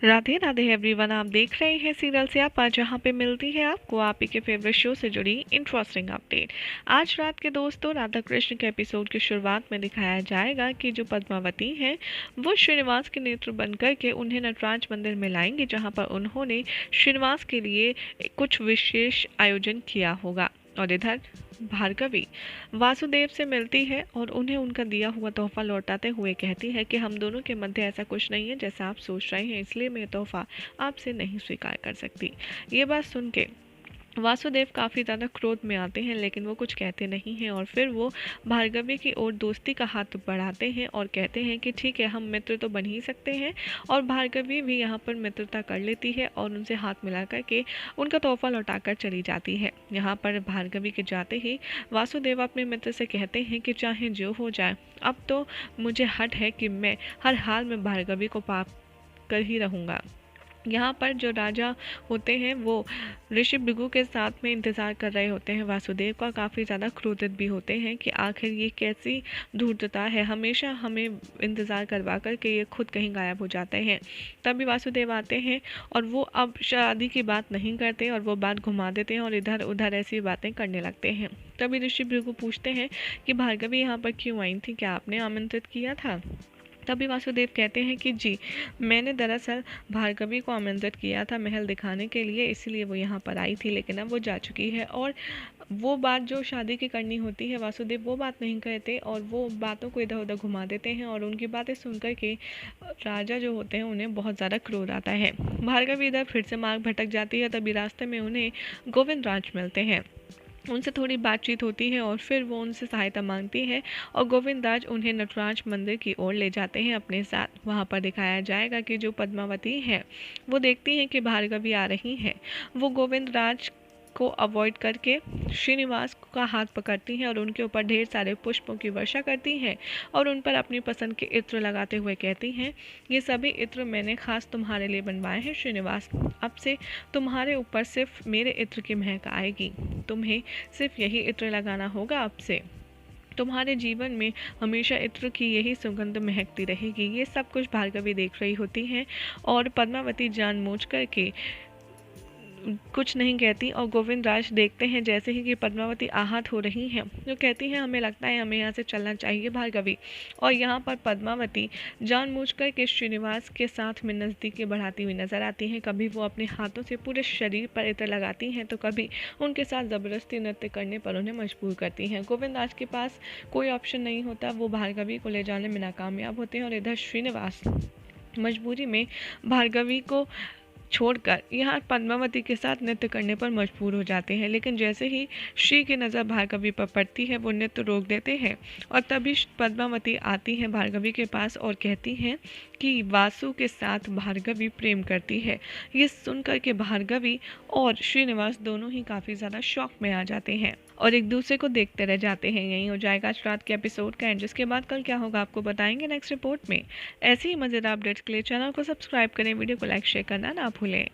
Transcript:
Radhe Radhe everyone, आप देख रहे हैं सीरियल से आप आज, जहाँ पे मिलती है आपको आप ही के फेवरेट शो से जुड़ी इंटरेस्टिंग अपडेट। आज रात के दोस्तों राधा कृष्ण के एपिसोड की शुरुआत में दिखाया जाएगा कि जो पद्मावती हैं वो श्रीनिवास के नेत्र बनकर के उन्हें नटराज मंदिर में लाएंगे, जहाँ पर उन्होंने श्रीनिवास के लिए कुछ विशेष आयोजन किया होगा। और इधर भार्गवी वासुदेव से मिलती है और उन्हें उनका दिया हुआ तोहफा लौटाते हुए कहती है कि हम दोनों के मध्य ऐसा कुछ नहीं है जैसा आप सोच रहे हैं, इसलिए मैं तोहफा आपसे नहीं स्वीकार कर सकती। ये बात सुन के वासुदेव काफ़ी ज़्यादा क्रोध में आते हैं, लेकिन वो कुछ कहते नहीं हैं और फिर वो भार्गवी की ओर दोस्ती का हाथ बढ़ाते हैं और कहते हैं कि ठीक है, हम मित्र तो बन ही सकते हैं। और भार्गवी भी यहाँ पर मित्रता कर लेती है और उनसे हाथ मिला करके उनका तोहफा लौटाकर चली जाती है। यहाँ पर भार्गवी के जाते ही वासुदेव अपने मित्र से कहते हैं कि चाहे जो हो जाए, अब तो मुझे हट है कि मैं हर हाल में भार्गवी को पा कर ही रहूँगा। यहाँ पर जो राजा होते हैं वो ऋषि भृगु के साथ में इंतज़ार कर रहे होते हैं वासुदेव का, काफ़ी ज़्यादा क्रोधित भी होते हैं कि आखिर ये कैसी धूर्तता है, हमेशा हमें इंतज़ार करवा कर के ये खुद कहीं गायब हो जाते हैं। तभी वासुदेव आते हैं और वो अब शादी की बात नहीं करते और वो बात घुमा देते हैं और इधर उधर ऐसी बातें करने लगते हैं। तभी ऋषि भृगु पूछते हैं कि भार्गवी यहाँ पर क्यों आई थी, क्या आपने आमंत्रित किया था? तभी वासुदेव कहते हैं कि जी, मैंने दरअसल भार्गवी को आमंत्रित किया था महल दिखाने के लिए, इसीलिए वो यहाँ पर आई थी, लेकिन अब वो जा चुकी है। और वो बात जो शादी की करनी होती है वासुदेव वो बात नहीं कहते और वो बातों को इधर उधर घुमा देते हैं और उनकी बातें सुनकर के राजा जो होते हैं उन्हें बहुत ज़्यादा क्रोध आता है। भार्गवी इधर फिर से मार्ग भटक जाती है। तभी रास्ते में उन्हें गोविंद राज मिलते हैं, उनसे थोड़ी बातचीत होती है और फिर वो उनसे सहायता मांगती है और गोविंद राज उन्हें नटराज मंदिर की ओर ले जाते हैं अपने साथ। वहाँ पर दिखाया जाएगा कि जो पद्मावती है वो देखती हैं कि भार्गवी आ रही है, वो गोविंद राज को अवॉइड करके श्रीनिवास का हाथ पकड़ती हैं और उनके ऊपर ढेर सारे पुष्पों की वर्षा करती हैं और उन पर अपनी पसंद के इत्र लगाते हुए कहती हैं, ये सभी इत्र मैंने खास तुम्हारे लिए बनवाए हैं श्रीनिवास, अब से तुम्हारे ऊपर सिर्फ मेरे इत्र की महक आएगी, तुम्हें सिर्फ यही इत्र लगाना होगा, अब से तुम्हारे जीवन में हमेशा इत्र की यही सुगंध महकती रहेगी। ये सब कुछ भार्गवी देख रही होती हैं और पद्मावती जानबूझ करके कुछ नहीं कहती और गोविंद राज देखते हैं जैसे ही कि पद्मावती आहत हो रही हैं, जो कहती हैं हमें लगता है हमें यहाँ से चलना चाहिए भार्गवी। और यहाँ पर पद्मावती जानबूझकर के श्रीनिवास के साथ में नज़दीकी बढ़ाती हुई नजर आती हैं। कभी वो अपने हाथों से पूरे शरीर पर इत्र लगाती हैं तो कभी उनके साथ ज़बरदस्ती नृत्य करने पर उन्हें मजबूर करती हैं। गोविंद राज के पास कोई ऑप्शन नहीं होता, वो भार्गवी को ले जाने में नाकामयाब होते हैं और इधर श्रीनिवास मजबूरी में भार्गवी को छोड़कर यहाँ पद्मावती के साथ नृत्य करने पर मजबूर हो जाते हैं। लेकिन जैसे ही श्री की नज़र भार्गवी पर पड़ती है वो नृत्य रोक देते हैं और तभी पद्मावती आती है भार्गवी के पास और कहती हैं कि वासु के साथ भार्गवी प्रेम करती है। ये सुनकर के भार्गवी और श्रीनिवास दोनों ही काफ़ी ज़्यादा शॉक में आ जाते हैं और एक दूसरे को देखते रह जाते हैं। यही हो जाएगा आज रात के एपिसोड का एंड, जिसके बाद कल क्या होगा आपको बताएंगे नेक्स्ट रिपोर्ट में। ऐसी ही मज़ेदार अपडेट्स के लिए चैनल को सब्सक्राइब करें, वीडियो को लाइक शेयर करना ना भूलें।